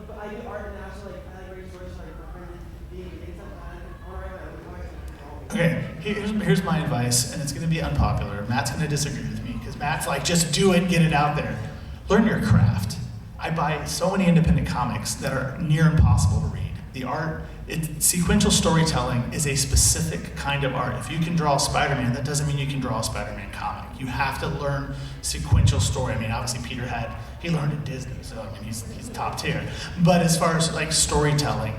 But I do art now, so like I like writing stories, like being inside. I want to write my own comics. Okay, here's my advice, and it's going to be unpopular. Matt's going to disagree with me because Matt's like, just do it, get it out there. Learn your craft. I buy so many independent comics that are near impossible to read. The art, sequential storytelling is a specific kind of art. If you can draw Spider-Man, that doesn't mean you can draw a Spider-Man comic. You have to learn sequential story. I mean, obviously Peter he learned at Disney, so I mean he's top tier. But as far as like storytelling,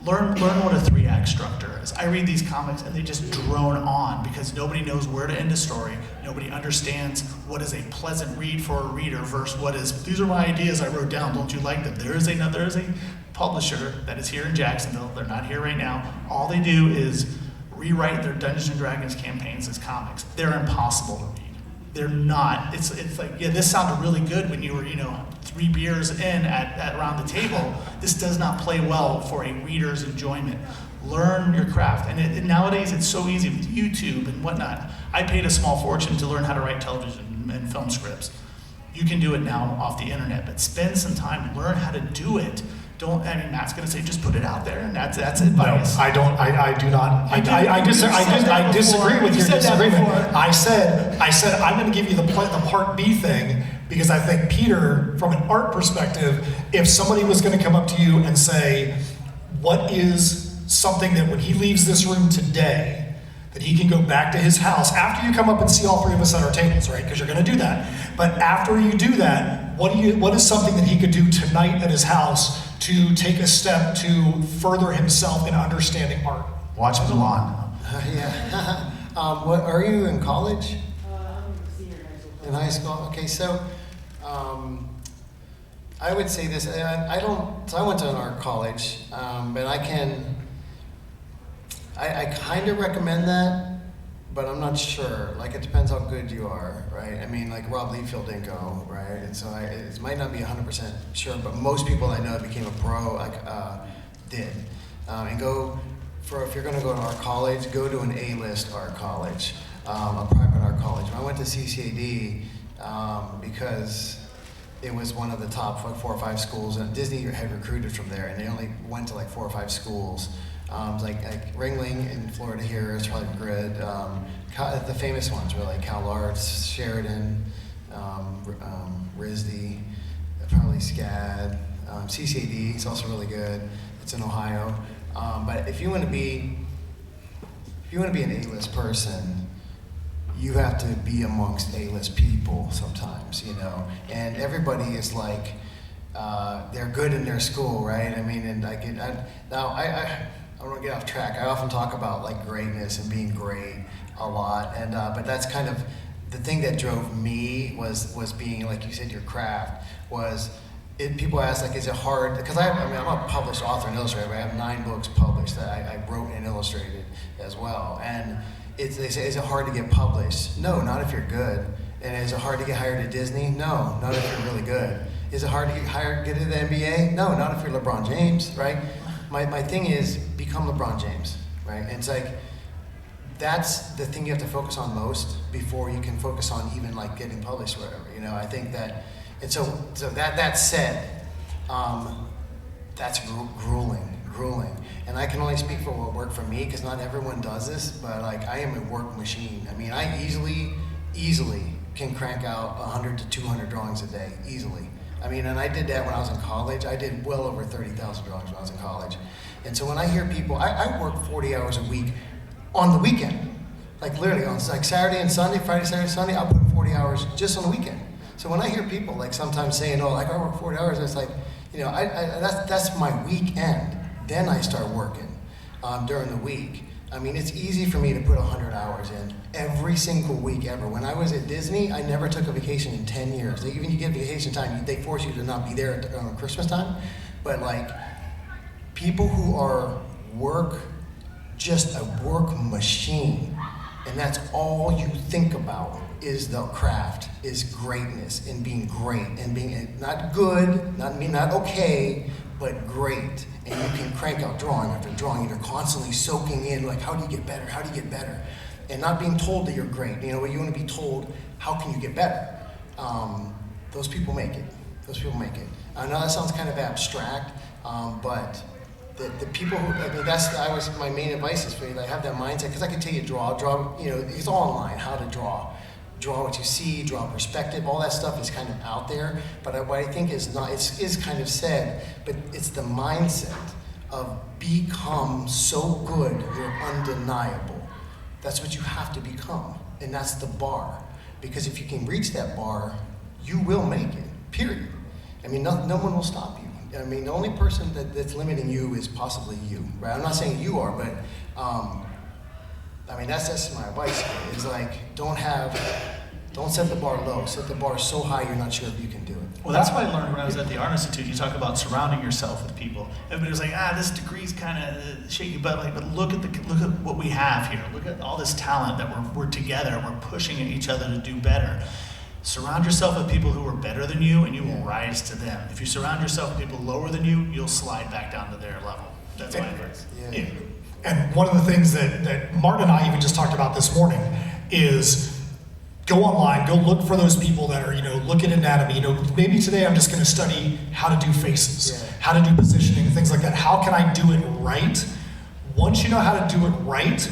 learn what a 3-act structure is. I read these comics and they just drone on because nobody knows where to end a story. Nobody understands what is a pleasant read for a reader versus what is, these are my ideas I wrote down, don't you like them? There is a publisher that is here in Jacksonville. They're not here right now. All they do is rewrite their Dungeons and Dragons campaigns as comics. They're impossible to read. They're not. It's like, yeah, this sounded really good when you were, 3 beers in at around the table. This does not play well for a reader's enjoyment. Learn your craft. And nowadays it's so easy with YouTube and whatnot. I paid a small fortune to learn how to write television and film scripts. You can do it now off the internet, but spend some time, learn how to do it. Matt's going to say, just put it out there, and that's advice. No, I don't. I do not. I disagree with your disagreement. I said I'm going to give you the part B thing because I think Peter, from an art perspective, if somebody was going to come up to you and say, what is something that when he leaves this room today, that he can go back to his house after you come up and see all 3 of us at our tables, right? Because you're going to do that. But after you do that, what is something that he could do tonight at his house to take a step to further himself in understanding art? Watch Milan. Yeah. What are you in college? I'm a senior in high school. In high school. Okay, so I would say this. I went to an art college, but I kind of recommend that, but I'm not sure. Like, it depends how good you are, right? I mean, like Rob Liefeld didn't go, right? And so it might not be 100% sure, but most people I know that became a pro did. And if you're going to go to art college, go to an A-list art college, a private art college. I went to CCAD because it was one of the top 4 or 5 schools, and Disney had recruited from there, and they only went to like 4 or 5 schools. Like Ringling in Florida here is probably good. The famous ones were like Cal Arts, Sheridan, RISD, probably SCAD. CCAD is also really good. It's in Ohio. But if you want to be an A-list person, you have to be amongst A-list people sometimes, And everybody is like, they're good in their school, right? I mean, and I don't want to get off track. I often talk about like greatness and being great a lot, and but that's kind of the thing that drove me was being, like you said, your craft was. People ask, like, is it hard? Because I'm a published author and illustrator. I have 9 books published that I wrote and illustrated as well. And they say, is it hard to get published? No, not if you're good. And is it hard to get hired at Disney? No, not if you're really good. Is it hard to get into the NBA? No, not if you're LeBron James, right? My thing is become LeBron James, right? And it's like, that's the thing you have to focus on most before you can focus on even like getting published or whatever, I think that, and so that said, that's grueling. And I can only speak for what worked for me, because not everyone does this, but like I am a work machine. I mean, I easily can crank out 100 to 200 drawings a day, easily. I mean, and I did that when I was in college. I did well over 30,000 drawings when I was in college. And so when I hear people, I work 40 hours a week on the weekend. Like literally on like Saturday and Sunday, Friday, Saturday, Sunday, I'll put 40 hours just on the weekend. So when I hear people like sometimes saying, oh, like I work 40 hours, it's like, that's my weekend. Then I start working during the week. I mean, it's easy for me to put 100 hours in every single week ever. When I was at Disney, I never took a vacation in 10 years. Even you get vacation time, they force you to not be there on Christmas time. But like, people who are just a work machine, and that's all you think about is the craft, is greatness, and being great, and being not good, not okay, but great. And you can crank out drawing after drawing, and you're constantly soaking in, like, how do you get better? How do you get better? and not being told that you're great. You want to be told, how can you get better? Those people make it. Those people make it. I know that sounds kind of abstract, but the people who, that was my main advice is for you to have that mindset, because I can tell you draw, it's all online, how to draw what you see, draw perspective, all that stuff is kind of out there, but what I think is not, is kind of said, but it's the mindset of become so good, you're undeniable. That's what you have to become, and that's the bar, because if you can reach that bar, you will make it, period. No one will stop you. The only person that's limiting you is possibly you, right? I'm not saying you are, but that's my advice. Is like, don't set the bar low. Set the bar so high you're not sure if you can do it. Well, that's what I learned when I was at the Art Institute. You talk about surrounding yourself with people. Everybody was like, this degree's kind of shaky, but look at what we have here. Look at all this talent that we're together. We're pushing at each other to do better. Surround yourself with people who are better than you, and you will rise to them. If you surround yourself with people lower than you, you'll slide back down to their level. That's my advice. Yeah. And one of the things that Martin and I even just talked about this morning is go online, go look for those people that are, look at anatomy. Maybe today I'm just going to study how to do faces, how to do positioning, things like that. How can I do it right? Once you know how to do it right,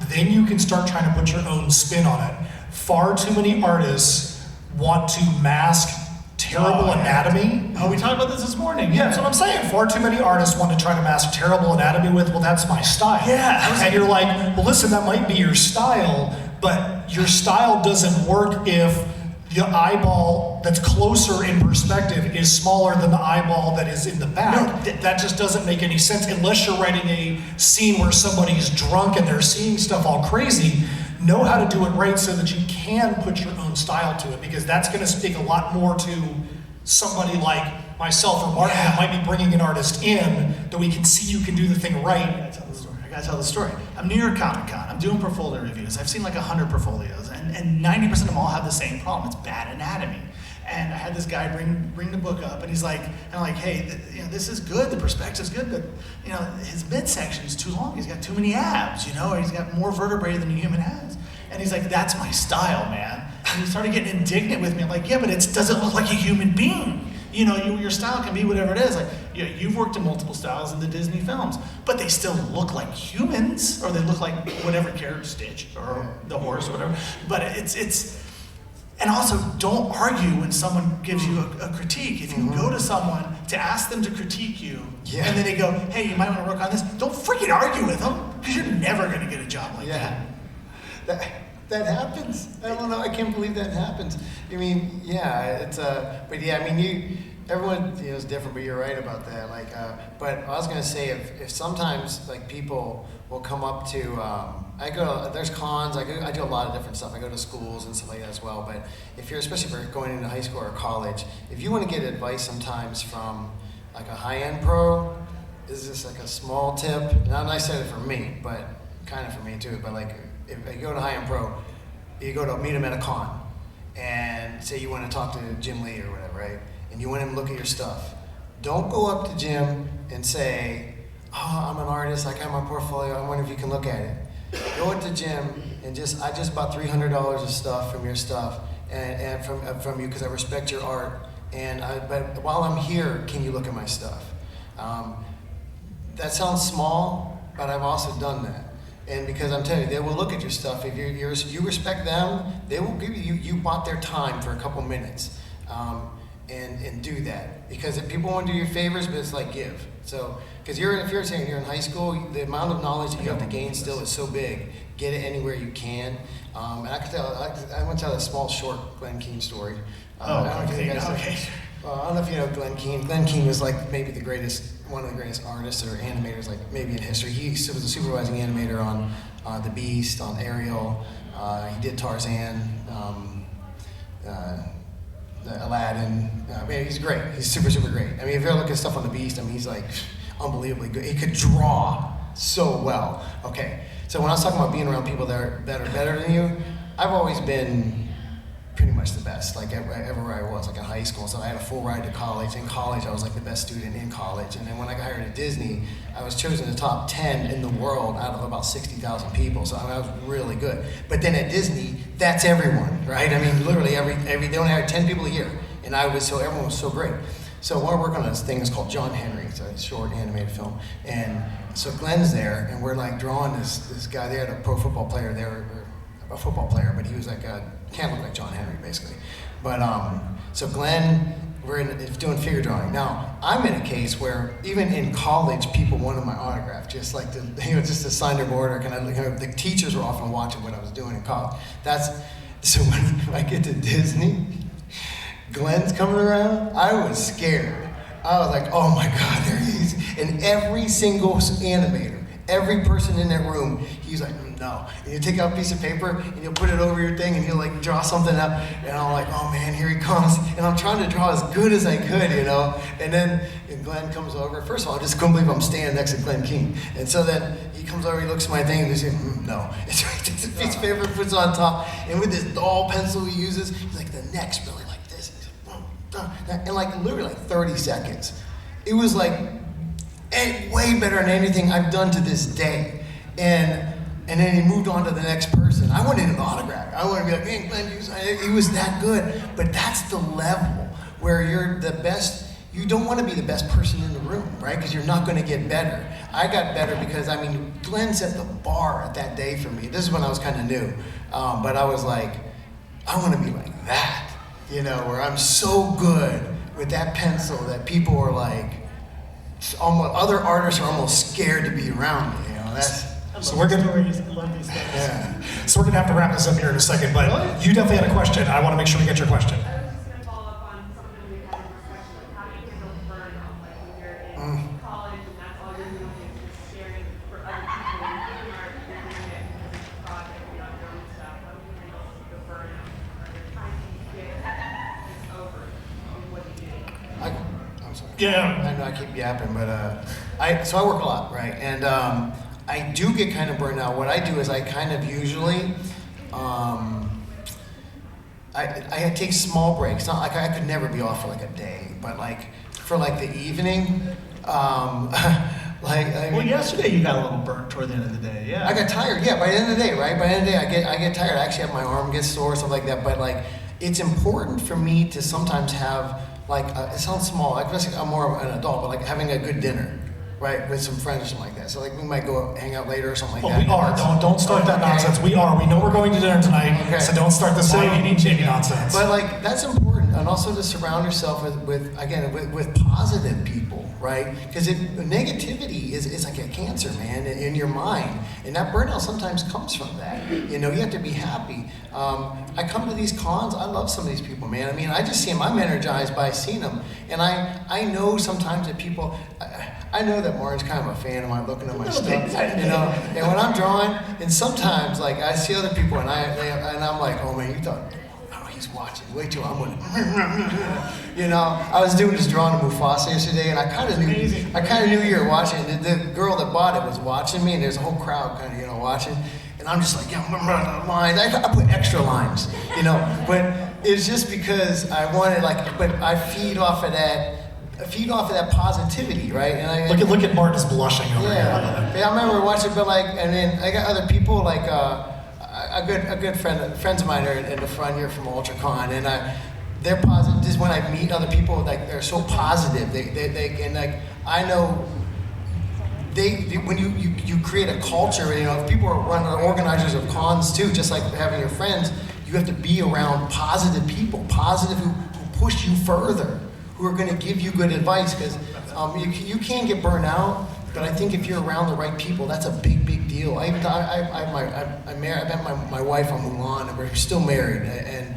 then you can start trying to put your own spin on it. Far too many artists want to mask terrible anatomy. Oh, we talked about this morning. Yeah, that's what I'm saying. Far too many artists want to try to mask terrible anatomy with, well, that's my style. Yeah. And you're like, well, listen, that might be your style, but your style doesn't work if the eyeball that's closer in perspective is smaller than the eyeball that is in the back. No, that just doesn't make any sense unless you're writing a scene where somebody's drunk and they're seeing stuff all crazy. Know how to do it right so that you can put your own style to it, because that's going to speak a lot more to somebody like myself or Martin that might be bringing an artist in that we can see you can do the thing right. I gotta tell the story. I'm New York Comic Con. I'm doing portfolio reviews. I've seen like 100 portfolios, and 90% of them all have the same problem. It's bad anatomy. And I had this guy bring the book up, and he's like, hey, this is good. The perspective's good, but his midsection is too long. He's got too many abs. He's got more vertebrae than a human has. And he's like, that's my style, man. And he started getting indignant with me. I'm like, yeah, but it doesn't look like a human being. Your style can be whatever it is. Like, you've worked in multiple styles in the Disney films, but they still look like humans, or they look like whatever character, Stitch or the horse or whatever. But it's. And also, don't argue when someone gives you a critique. If you go to someone to ask them to critique you, and then they go, hey, you might want to work on this, don't freaking argue with them, because you're never going to get a job like that. That happens. I don't know. I can't believe that happens. Everyone is different, but you're right about that. But I was going to say, if sometimes people will come up to, there's cons, I do a lot of different stuff. I go to schools and stuff like that as well. But especially if you're going into high school or college, if you want to get advice sometimes from a high-end pro, this is a small tip. Not I said it for me, but kind of for me too. But if you go to high-end pro, you go to meet him at a con, and say you want to talk to Jim Lee or whatever, right? And you want him to look at your stuff. Don't go up to Jim and say, I'm an artist, I got my portfolio, I wonder if you can look at it. Go up to Jim and I just bought $300 of stuff from your stuff and from you because I respect your art. But while I'm here, can you look at my stuff? That sounds small, but I've also done that. And because I'm telling you, they will look at your stuff. If you respect them, they will give you bought their time for a couple minutes. And do that, because if people want to do your favors, but it's like give. So, because if you're saying you're in high school, the amount of knowledge that you have to gain still is so big. Get it anywhere you can. And I want to tell a small, short Glenn Keane story. I don't know if you know Glenn Keane. Glenn Keane was maybe one of the greatest artists or animators, maybe in history. He was a supervising animator on The Beast, on Ariel. He did Tarzan. Aladdin. He's great. He's super, super great. If you ever look at stuff on The Beast, he's unbelievably good. He could draw so well. Okay, so when I was talking about being around people that are better than you, I've always been pretty much the best, like everywhere I was, like in high school. So I had a full ride to college. In college, I was like the best student in college. And then when I got hired at Disney, I was chosen the top 10 in the world out of about 60,000 people. So I mean, I was really good. But then at Disney, that's everyone, right? I mean, literally they only hired 10 people a year. And everyone was so great. So we're working on this thing that's called John Henry. It's a short animated film. And so Glenn's there, and we're like drawing this guy. They had a pro football player there, a football player, but he was like can't look like John Henry, basically. But so Glenn, we're doing figure drawing. Now, I'm in a case where even in college, people wanted my autograph, just like just to sign their board, or the teachers were often watching what I was doing in college. So when I get to Disney, Glenn's coming around, I was scared. I was like, oh my God, there he is. And every single animator, every person in that room, he's like, no. And you take out a piece of paper and you'll put it over your thing and he'll like draw something up. And I'm like, oh man, here he comes. And I'm trying to draw as good as I could, And then Glenn comes over. First of all, I just couldn't believe I'm standing next to Glenn King. And so then he comes over, he looks at my thing and he says, no. And so he takes a piece of paper, puts it on top. And with this dull pencil he uses, he's like, the neck's really like this. And he's like, in like literally like 30 seconds. It was like way better than anything I've done to this day. And then he moved on to the next person. I wanted an autograph. I wanted to be like, hey, Glenn, he was that good. But that's the level where you're the best. You don't want to be the best person in the room, right? Because you're not going to get better. I got better because, Glenn set the bar at that day for me. This is when I was kind of new. But I was like, I want to be like that, where I'm so good with that pencil that people are like, other artists are almost scared to be around me, So we're gonna So we're gonna have to wrap this up here in a second, but you definitely had a question. I want to make sure we get your question. I was just going to follow up on something we had in discussion. Like, how do you handle burnout? Like when you're in college and that's all you're doing is just sharing for other people and you are doing it because it's a project, you're not your own stuff. How do you handle the burnout? Are there times you get it's over? And what do you do? I'm sorry. Yeah. I know I keep yapping, but I work a lot, right? And I do get kind of burned out. What I do is I kind of usually, I take small breaks. Not like I could never be off for like a day, but like for like the evening, yesterday you got a little burnt toward the end of the day, yeah. I got tired, yeah, by the end of the day, right? By the end of the day, I get tired. I actually have my arm gets sore, stuff like that, but like, it's important for me to sometimes have, like, it sounds small, like, I'm more of an adult, but like having a good dinner, right, with some friends or something like that. So like, we might go hang out later or something like that. We are, don't start that nonsense. We know we're going to dinner tonight, so don't start this eating nonsense. But like, that's important, and also to surround yourself with positive people, right? Because negativity is like a cancer, man, in your mind, and that burnout sometimes comes from that. You have to be happy. I come to these cons, I love some of these people, man. I just see them, I'm energized by seeing them, and I know sometimes that people, I know that Martin's kind of a fan of mine looking at my stuff, and when I'm drawing, and sometimes like I see other people and I'm like, oh man, you thought, he's watching. Wait till I'm gonna. I was doing this drawing of Mufasa yesterday, and I kind of knew you were watching. The girl that bought it was watching me, and there's a whole crowd kind of watching, and I'm just like, lines. I put extra lines, but it's just because I wanted but I feed off of that positivity, right? And look at Martin is blushing over here. Yeah, I remember watching, but and then I got other people like. A good friends of mine are in the front here from UltraCon, and they're positive. Just when I meet other people, like they're so positive. They and like I know when you create a culture. If people are organizers of cons too, just like having your friends, you have to be around positive people, positive who push you further, who are going to give you good advice. Because you can get burned out. But I think if you're around the right people, that's a big deal. I met my wife on Mulan, and we're still married. And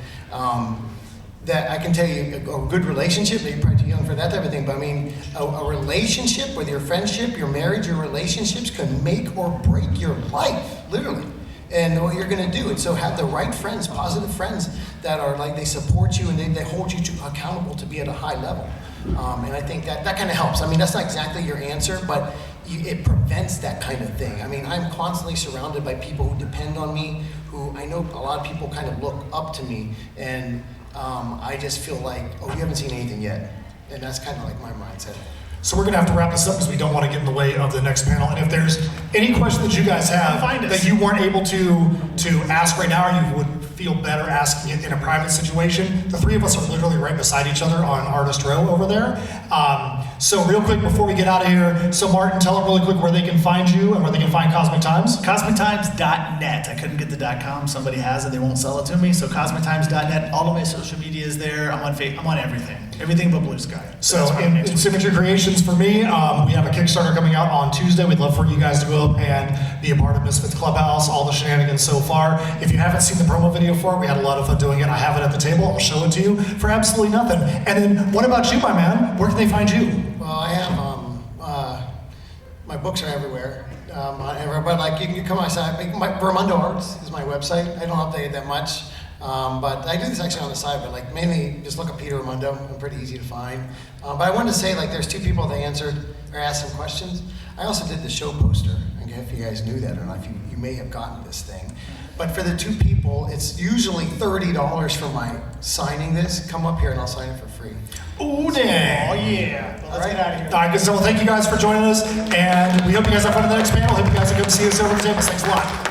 that I can tell you, a good relationship, maybe you're probably too young for that type of thing, but a relationship, whether your friendship, your marriage, your relationships can make or break your life, literally. And what you're going to do. And so have the right friends, positive friends that are like, they support you and they hold you accountable to be at a high level. And I think that kind of helps. That's not exactly your answer, but it prevents that kind of thing. I mean, I'm constantly surrounded by people who depend on me, who I know a lot of people kind of look up to me, and I just feel like, oh, you haven't seen anything yet. And that's kind of like my mindset. So we're going to have to wrap this up because we don't want to get in the way of the next panel. And if there's any question that you guys have that you weren't able to ask right now, or you would feel better asking it in a private situation, the three of us are literally right beside each other on Artist Row over there. So real quick before we get out of here, so Martin, tell them really quick where they can find you and where they can find Cosmic Times. CosmicTimes.net. I couldn't get the .com. Somebody has it. They won't sell it to me. So CosmicTimes.net. All of my social media is there. I'm on everything. Everything but Blue Sky. So in Signature Creations for me, we have a Kickstarter coming out on Tuesday. We'd love for you guys to go up and be a part of Misfits Clubhouse, all the shenanigans so far. If you haven't seen the promo video for it, we had a lot of fun doing it. I have it at the table. I'll show it to you for absolutely nothing. And then what about you, my man? Where can they find you? Well, I have, my books are everywhere. But like, you can come on my site. Raymundo Arts is my website. I don't update it that much. But I do this actually on the side, but like mainly just look up Peter Raymundo. I'm pretty easy to find. But I wanted to say, like, there's two people that answered or asked some questions. I also did the show poster. I don't know if you guys knew that or not. You may have gotten this thing. But for the two people, it's usually $30 for my signing this. Come up here and I'll sign it for free. Ooh, dang. Oh, yeah. Well, let's get out of here. All right, good. So thank you guys for joining us, and we hope you guys have fun in the next panel. Hope you guys will come see us over the tables. Thanks a lot.